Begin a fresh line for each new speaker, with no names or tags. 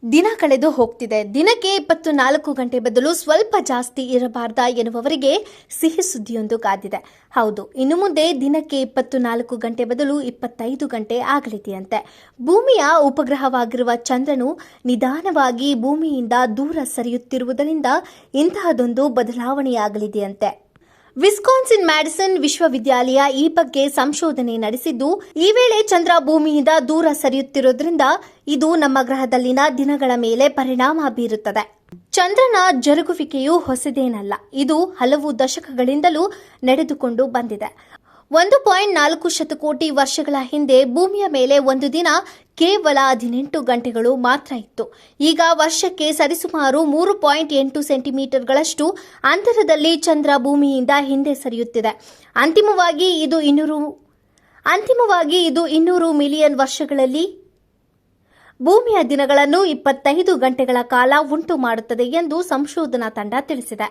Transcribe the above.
ದಿನ ಕಳೆದು ಹೋಗ್ತಿದೆ. ದಿನಕ್ಕೆ 24 ಗಂಟೆ ಬದಲು ಸ್ವಲ್ಪ ಜಾಸ್ತಿ ಇರಬಾರ್ದಾ ಎನ್ನುವವರಿಗೆ ಸಿಹಿ ಸುದ್ದಿಯೊಂದು ಕಾದಿದೆ. ಹೌದು, ಇನ್ನು ಮುಂದೆ ದಿನಕ್ಕೆ 24 ಗಂಟೆ ಬದಲು 25 ಗಂಟೆ ಆಗಲಿದೆಯಂತೆ. ಭೂಮಿಯ ಉಪಗ್ರಹವಾಗಿರುವ ಚಂದ್ರನು ನಿಧಾನವಾಗಿ ಭೂಮಿಯಿಂದ ದೂರ ಸರಿಯುತ್ತಿರುವುದರಿಂದ ಇಂತಹದೊಂದು ಬದಲಾವಣೆಯಾಗಲಿದೆಯಂತೆ. ವಿಸ್ಕಾನ್ಸಿನ್ ಮ್ಯಾಡಿಸನ್ ವಿಶ್ವವಿದ್ಯಾಲಯ ಈ ಬಗ್ಗೆ ಸಂಶೋಧನೆ ನಡೆಸಿದ್ದು, ಈ ವೇಳೆ ಚಂದ್ರ ಭೂಮಿಯಿಂದ ದೂರ ಸರಿಯುತ್ತಿರುವುದರಿಂದ ಇದು ನಮ್ಮ ಗ್ರಹದಲ್ಲಿನ ದಿನಗಳ ಮೇಲೆ ಪರಿಣಾಮ ಬೀರುತ್ತದೆ. ಚಂದ್ರನ ಜರುಗುವಿಕೆಯು ಹೊಸದೇನಲ್ಲ. ಇದು ಹಲವು ದಶಕಗಳಿಂದಲೂ ನಡೆದುಕೊಂಡು ಬಂದಿದೆ. 1.4 ಶತಕೋಟಿ ವರ್ಷಗಳ ಹಿಂದೆ ಭೂಮಿಯ ಮೇಲೆ ಒಂದು ದಿನ ಕೇವಲ 18 ಗಂಟೆಗಳು ಮಾತ್ರ ಇತ್ತು. ಈಗ ವರ್ಷಕ್ಕೆ ಸರಿಸುಮಾರು 3.8 ಸೆಂಟಿಮೀಟರ್ಗಳಷ್ಟು ಅಂತರದಲ್ಲಿ ಚಂದ್ರ ಭೂಮಿಯಿಂದ ಹಿಂದೆ ಸರಿಯುತ್ತಿದೆ. ಅಂತಿಮವಾಗಿ ಇದು 200 ಮಿಲಿಯನ್ ವರ್ಷಗಳಲ್ಲಿ ಭೂಮಿಯ ದಿನಗಳನ್ನು 25 ಗಂಟೆಗಳ ಕಾಲ ಉಂಟು ಮಾಡುತ್ತದೆ ಎಂದು ಸಂಶೋಧನಾ ತಂಡ ತಿಳಿಸಿದೆ.